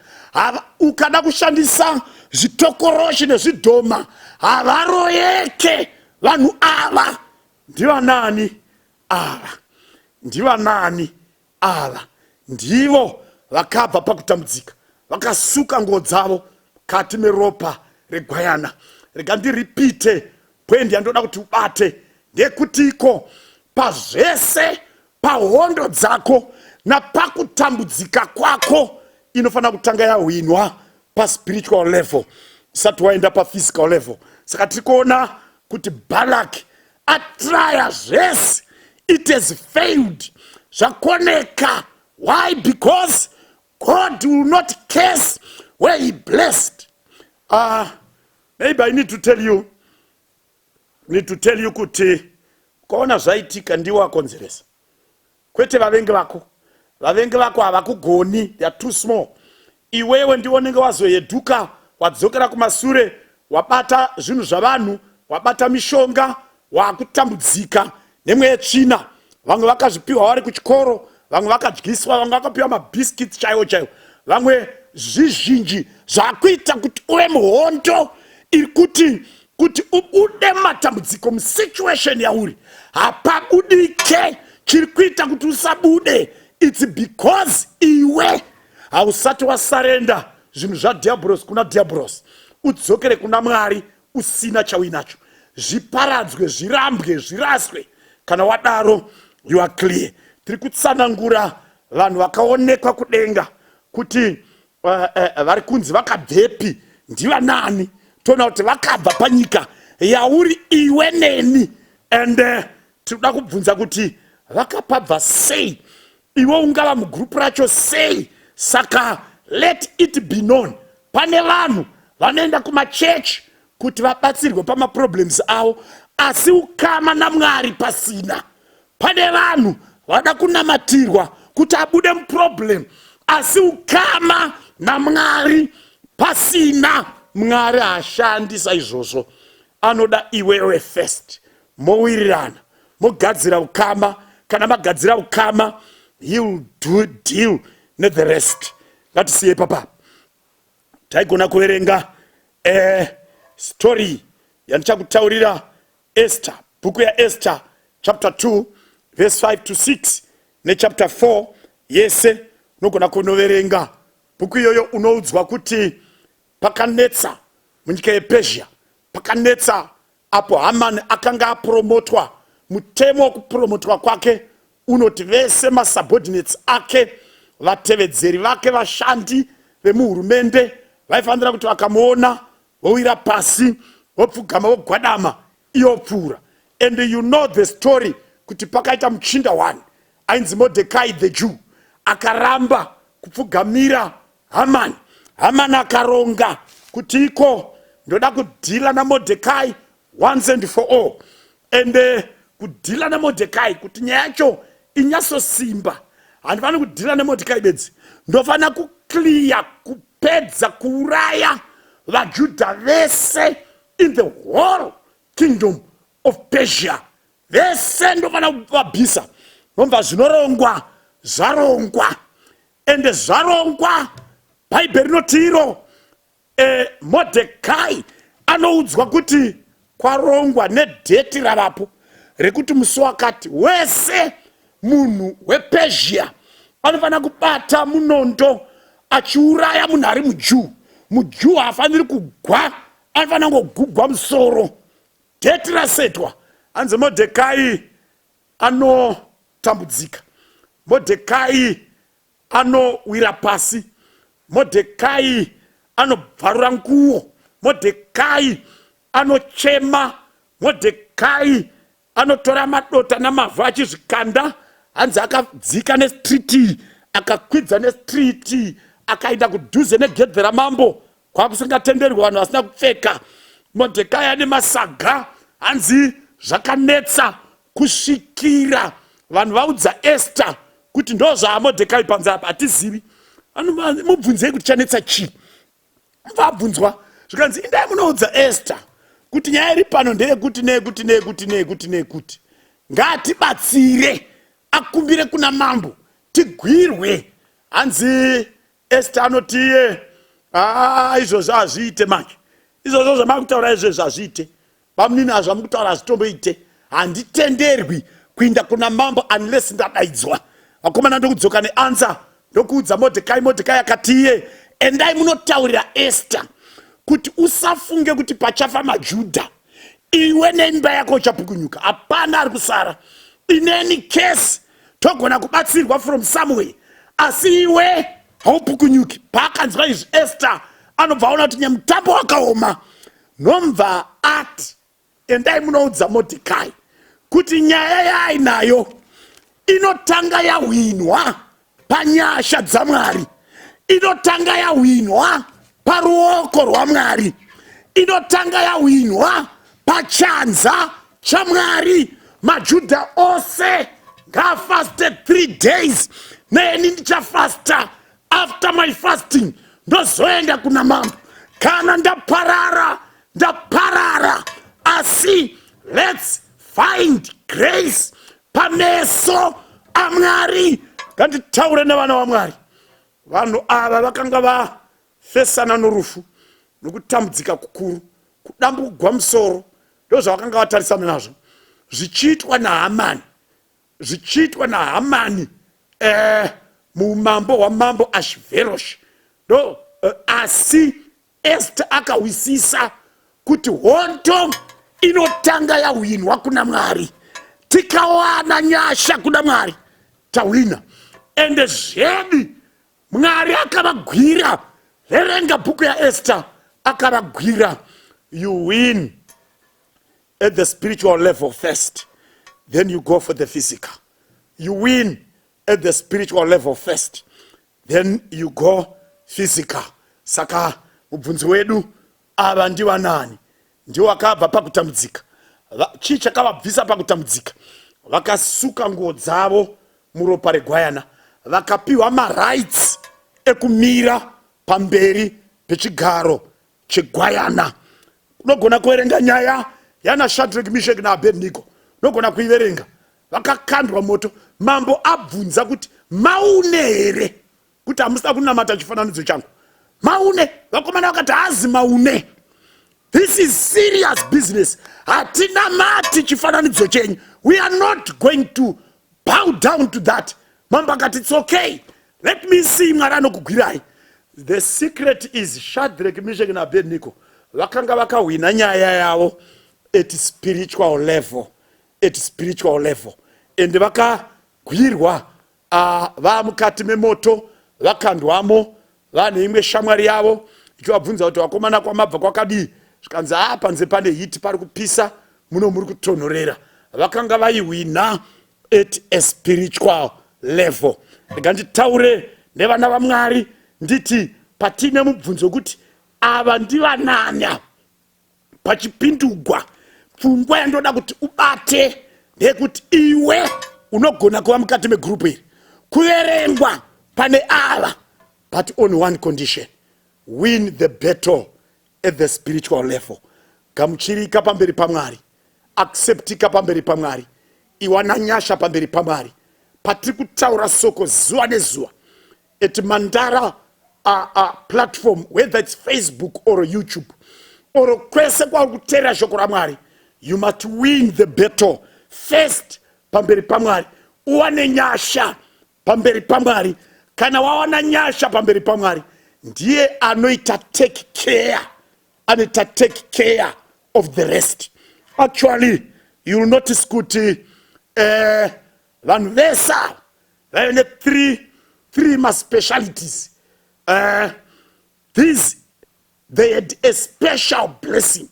Ukada kushandisa zvitokoroshi nezvidhoma, havaroyeke vanhu ava. Ndiva nani ava? Ndiva nani ava? Ndivo vakabva pakutambudzika, vakasuka nguo dzavo kati meropa regwayana. Rega ndiripite pwendi yandoda kuti ubate, ndekutiko pazvese, pahondo dzako napakutambudzika kwako, inofana kutanga yahwinwa paspiritual level, isati waenda paphysical level. Saka tikuona kuti Balaki atraya zvese, it has failed, zvakoneka. Why? Because God will not curse where he blessed. Maybe I need to tell you kuti ukaona zvaitika ndiwo akonzeresa, kwete vavengi vako havakugoni, they are too small. Iwewe ndiwo unenge wazoyeduka, wadzokera kumashure, wabata zvinhu zvavanhu, wabata mishonga, wakutambudzika nemweya tsvina. Vamwe vakazvipiwa vari kuchikoro, vamwe vakadyiswa, vamwe vakapiwa mabhiskits chaiwo, vamwe zvizhinji zvakuita kuti uve muhondo iri kuti ubude matambudziko musituation yauri. Hapabudike chiri kuita kuti usabude. It's because iwe hausati wasarenda zvinhu zvaDiablos kuna Diablos, udzokere kuna Mwari usina chauinacho. Zviparadzwe, zvirambwe, zviraswe. Kana wadaro, you are clear. Tiri kutsanangura vanhu vakaonekwa kudenga kuti vari kunzi vakabvepi, ndiva nani. Tona kuti vakabva panyika yauri iwe neni. And tinoda kubvunza kuti vakapabva sei, iwe ungava mugrupu racho sei. Saka let it be known, pane vanhu vanoenda kumachechi kuti vabatsirwe pamaproblems avo, asi ukama naMwari pasina. Pane vanhu vada kunamatirwa kuti abude muproblem, asi ukama naMwari pasina Mwari haashandi saizvozvo. Anoda iwewe first. Mowirirana, mogadzira ukama. Kana magadzira ukama, he will deal with the rest. Ngatisiye papa. Taigona kuverenga story yandichakutaurira Esther, bhuku yaEsther chapter 2 verse 5 to 6 nechapter 4 yese unogona kunoverenga. Bhuku iyoyo unoudzwa kuti pakanetsa munyika yePersia, pakanetsa apo Hamani akanga apromotwa. Mutemo wekupromotwa kwake unoti vese masubordinates ake, vatevedzeri vake, vashandi vemuhurumende vaifanira kuti vakamuona vowira pasi, vopfugama, vogwadama, iyo pfuura. And you know the story kuti pakaita muchinda one ainzi Mordecai the Jew akaramba kupfugamira Hamani. Hamani akaronga kuti iko ndoda kudhila naMordecai once and for all. And kudhila naMordecai kuti nyaya yacho inyasosimba. Handifani kudhila naMordecai bedzi, ndofana kuclear, kupedza, kuuraya vaJudha vese in the whole kingdom of Persia. Vese ndofana vabvisa. Nomva zvinorongwa zvarongwa. And zvarongwa Bhaibheri rinotiro Mordecai anoudzwa kuti kwarongwa nedheti ravapo rekuti musi wakati wese munhu wePersia anofana kubata munondo achiuraya munhu ari muJuu. MuJuu haafaniri kugwa, anofana kugugwa musoro. Dheti rasetwa. Hanzi Mordecai anotambudzika. Mordecai anowira pasi. Mordecai anobvarura nguo. Mordecai anochema. Mordecai anotora madota namavhu achizvikanda. Hanzi akadzika nestriti, akakwidza nestriti, akaenda kudhuze negedhe ramambo kwakusingatenderwi vanhu vasina kupfeka. Mordecai ane masaga. Hanzi zvakanetsa kusvikira vanhu vaudza Esther kuti ndozva Mordecai panze apa hatizivi. Mubvunzei kuti chanetsa chii. Vabvunzwa zvikanzi indai munoudza Esther kuti nyaya iri pano ndeyekuti nekuti ngatibatsire, akumbire kuna mambo tigwirwe. Hanzi Esther anoti izvozvo hazviite manje, izvozvo zvamakutaura izvezvo hazviite, pamunini hazvamukutaura hazvitomboite. Handitenderwi kuinda kuna mambo unless ndadaidzwa. Vakomana ndokudzoka neansa ndokuudza Mordecai. Mordecai akati endai munotaurira Esther kuti usafunge kuti pachafa maJudha, iwe neimba yako uchapukunyuka. Hapana ari kusara. In any case togona kubatsirwa from somewhere, asi iwe haupukunyuki. Pakanzwa izvi Esther anobva aona kuti nyemutambo wakaoma. Nomva ati endai munoudza Mordecai kuti nyaya yaainayo inotanga yahwinwa panyasha dzaMwari, inotanga yahwinwa paruoko rwaMwari, inotanga yahwinwa pachanza chaMwari. maJudha ose ngafaste 3 days. Neni ndichafasta. After my fasting ndozoenda kuna mambo. Kana ndaparara, ndaparara. Asi let's find grace pameso aMwari. Nganditaure nevana vaMwari. Vanhu ava vakanga vafesana norufu nokutambudzika kukuru, kudambugwa musoro. Ndozvavakanga vatarisana nazvo zvichiitwa naHamani, zvichiitwa naHamani muumambo hwamambo Ashverosh. Asi Esther akawisisa kuti hondo inotanga yahwinwa kuna Mwari. Tikawana nyasha kuna Mwari tawina. Ende zvedu Mwari akavagwira. Verenga bhuku yaEsther, akavagwira. You win at the spiritual level first, then you go for the physical. You win at the spiritual level first, then you go physical. Saka mubvunzo wedu ava ndiwa nani? Ndiwo vakabva pakutambudzika. Chii chakavabvisa pakutambudzika? Vakasuka nguo dzavo muropa regwayana, vakapiwa marights ekumira pamberi pechigaro chegwayana. Unogona kuverenga nyaya yana Shadrach, Meshach naAbednego. Unogona kuiverenga. Vakakandwa moto. Mambo abvunza kuti maune here kuti hamusina kunamata chifananidzo changu. Maune. Vakomana vakati hazi maune. This is serious business. Hatinamati chifananidzo chenyu. We are not going to bow down to that. Mambo akati it's okay. Let me see Mwari anokugwirai. The secret is Shadrach, Meshach naAbednego vakanga vakahwina nyaya yavo at spiritual level. At spiritual level. And vakagwirwa vamukati memoto, vakandwamo, vane imwe shamwari yavo ichivabvunza kuti vakomana kwamabva kwakadii. Zvikanzi panze pane hiti pari kupisa, muno muri kutonhorera. Vakanga vaihwina at a spiritual level. Ndikanditaure nevana vaMwari nditi patine mubvunzo kuti ava ndivananya pachipindugwa. Pfungwa yandoda kuti ubate ndekuti iwe unogona kuva mukati megrupu iri, kuverengwa pane ava, but on one condition: win the battle at the spiritual level. Gamuchirika pamberi paMwari, acceptika pamberi paMwari, iwana nyasha pamberi paMwari. Patiri kutaura soko zuva nezuva at Mandara platform, whether it's Facebook or YouTube or kwese kwa kuteera shoko raMwari, you must win the battle first pamberi paMwari. Uwane nyasha pamberi paMwari. Kana wawana nyasha pamberi paMwari, ndiye anoita take care of the rest. Actually, you will notice kuti vanhu vesa vaine three specialities. These, they had a special blessing,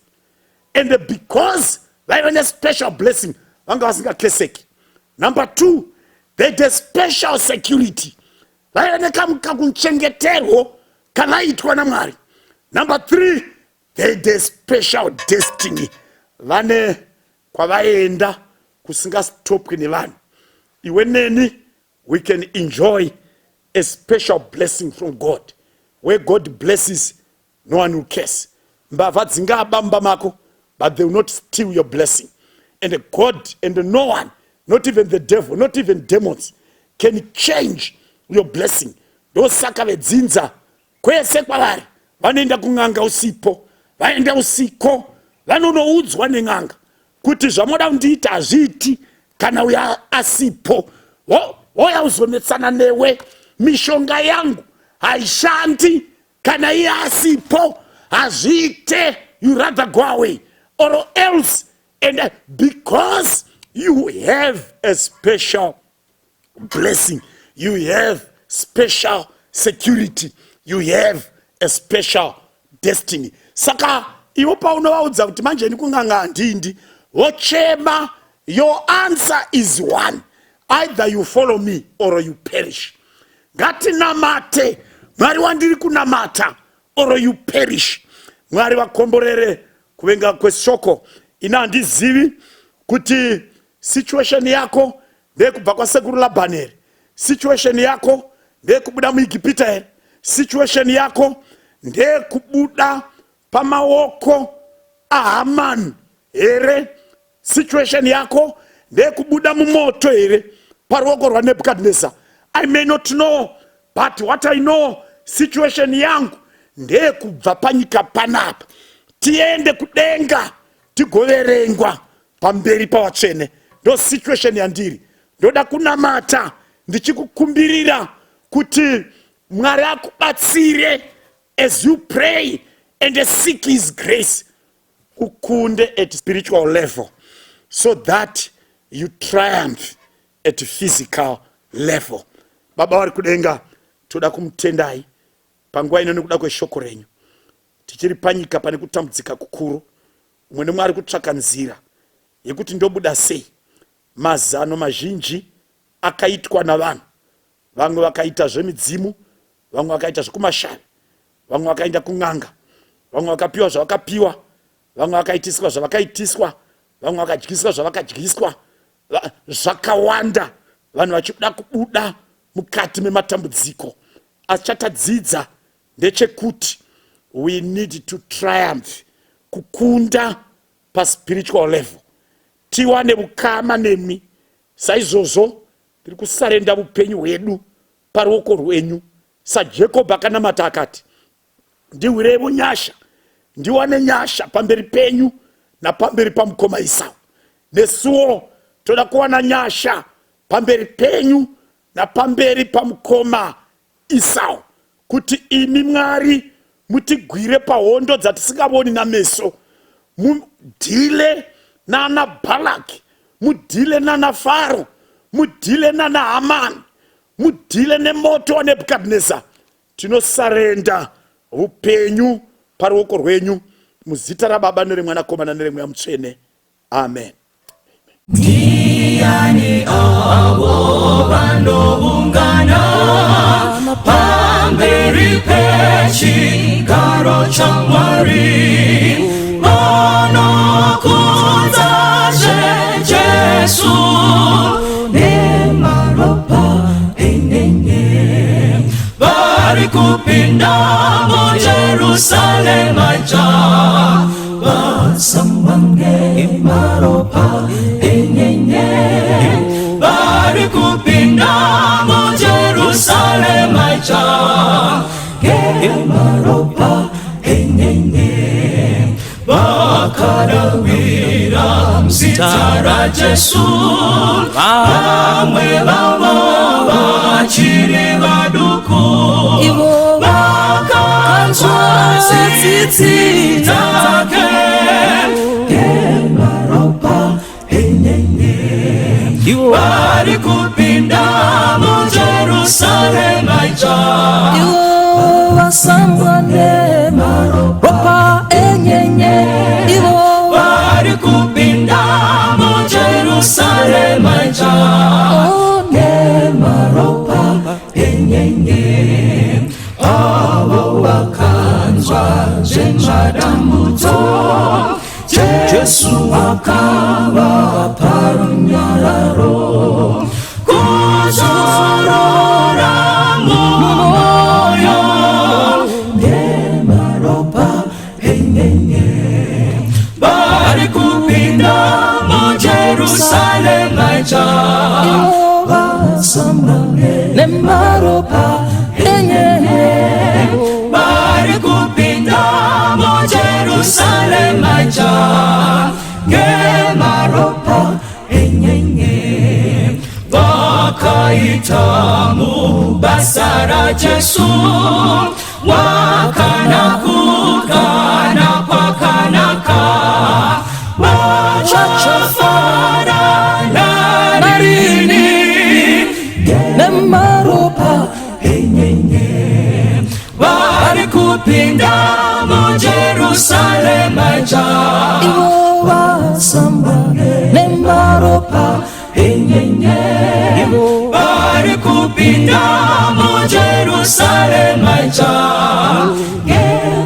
and because they had a special blessing, number two, they had a special security. Number three, they had a special destiny. Vane kwavaenda kusingastopwi nevanhu. Iwe neni, we can enjoy a special blessing from God. Where God blesses, no one will curse. Mbava dzingabamba mako, but they will not steal your blessing. And God and no one, not even the devil, not even demons, can change your blessing. Dosaka vedzinza kwese kwavari vanoenda kung'anga usipo, vaenda usiko, vanonoudzwa neng'anga kuti zvamoda kundiita hazviiti kana uya asipo. Woya uzonetsana newe, mishonga yangu haishandi kana iye asipo, hazviite, you rather go away or else. And because you have a special blessing, you have special security, you have a special destiny. Saka iwo paunovaudza kuti manje ndikung'anga handindi, vochema, your answer is one: either you follow me or you perish. Ngatinamate Mwari wandiri kunamata or you perish. Mwari vakomborere kuvenga kweshoko. Ina handizivi kuti situation yako ndeyekubva kwasekuru Labhani here, situation yako ndeyekubuda muIgipita here, situation yako ndeyekubuda pamaoko aHamani here, situation yako ndeyekubuda mumoto here paruoko rwaNebukadnezar. I may not know, but what I know, situation yangu ndeyekubva panyika panapa tiende kudenga tigoverengwa pamberi pavatsvene. Ndo situation yandiri. Ndoda kunamata ndichikukumbirira kuti Mwari akubatsire as you pray and seek his grace, ukunde at spiritual level, so that you triumph at physical level. Baba vari kudenga, toda kumutendai panguva ino nekuda kweshoko renyu. Tichiri panyika pane kutambudzika kukuru, umwe Mwari kutsvaka nzira yekuti ndobuda sei. Mazano mazhinji akaitwa navanhu, vamwe vakaita zvemidzimu, vamwe vakaita zvekumashavi, vamwe vakaenda kung'anga, vamwe vakapiwa zvavakapiwa, vamwe vakaitiswa zvavakaitiswa, vamwe vakadyiswa zvavakadyiswa. Zvakawanda vanhu vachida kubuda mukati mematambudziko. asi chatadzidza ndechekuti we need to triumph, kukunda pa spiritual level. Tiwane ukama nemi saizvozvo tiri kusarenda upenyu hwedu paruoko rwenyu. SaJacob akanamata akati, ndiwirevo nyasha, ndiwane nyasha pamberi penyu napamberi pamukoma Esau. Nesuwo toda kuwana nyasha pamberi penyu napamberi pamukoma Esau, kuti imi Mwari mutigwire pahondo dzatisingaboni nameso, mudhile nana Balaki, mudhile nana Faro, mudhile nana Hamani, mudhile nemoto wa Nebukadnezar. Tinosarenda upenyu paruoko rwenyu muzita raBaba nereMwanakomana nereMweya Mutsvene. Amen. Ndiani avo vanoungana pamberi pechigaro chaMwari, vanokunza Jesu nemaropa enyenye, vari kupinda muJerusalema ja, vasambange maropa enyenye, vari kupinda muJerusalema ja, maropa enyenye, vakadawira mzita ra Jesu, vamwe vavo vachiri vaduku, vakanzwa tsitsi dzake, maropa enyenye, vari kupinda muJerusalema ja, vasambwane maropa enyenye, vari kupinda muJerusalema ja, maropa enyenye, avo vakanzwa zvemadamudzo, Jesu akava parunyararo, kuzorora mumwoyo, nemaropa enyenye, vari kupinda muJerusalema ja, vasambwane nemaropa enyenye, vari kupinda muJerusalema ja, ngemaropa enyenye, vakaita mubasa ra Jesu, wakanakukana kwakanaka, vachafanana narini, nemaropa enyenye, vari kupinda muJerusalema ja, vasambwane nemaropa enyenye, vari kupinda muJerusalema ja,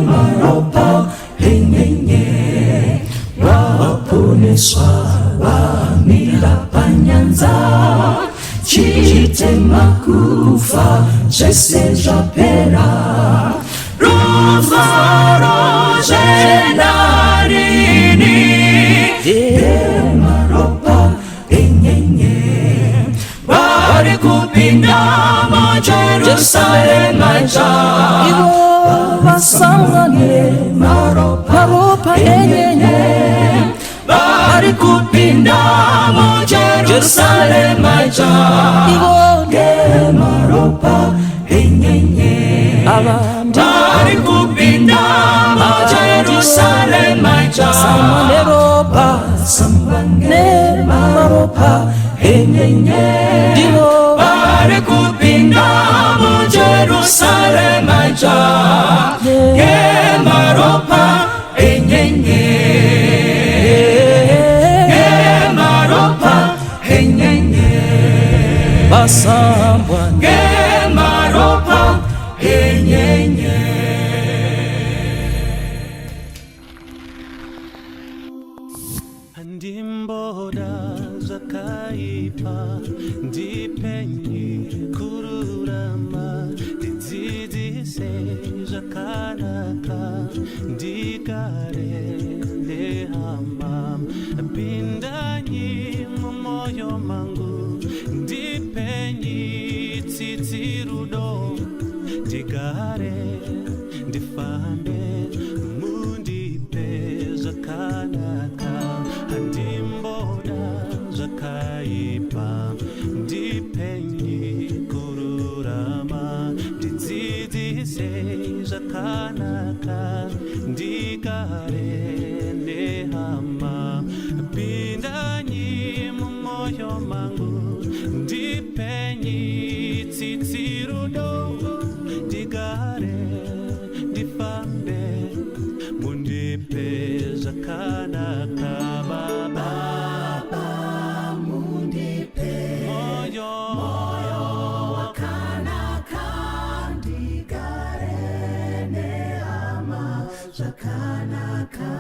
maropa enyenye, vaponeswa vamira panyanza, chitema kufa zvese zvapera, ruvaro zvenarini, maropa enyenye, vari kupinda muJerusalema ja, vasambwane maropa enyenye, vari kupinda muJerusalema ja, maropa enyenye, vari kupinda muJerusalema ja, vasambwane maropa enyenye, vari kupinda muJerusalema ja, ngemaropa enyenye, ngemaropa enyenye, vasambwane ngemaropa enyenye. Ndimboda zakaipa ndipenye kururama, ndidzidzise zvakanaka ndigare nehama. Pindanyi mumwoyo mangu ndipenyi tsitsi rudo, ndigare ndifambe mundipe zvakanaka. Handimboda zvakaipa, ndipenyi kururama. Ndidzidzise zvakanaka ndigare nehama. Pindanyi mumwoyo mangu ndipenyi tsitsi rudo, ndigare ndifambe mundipe zvakanaka. Baba mundipe moyo wakanaka, ndigare nehama zvakanaka.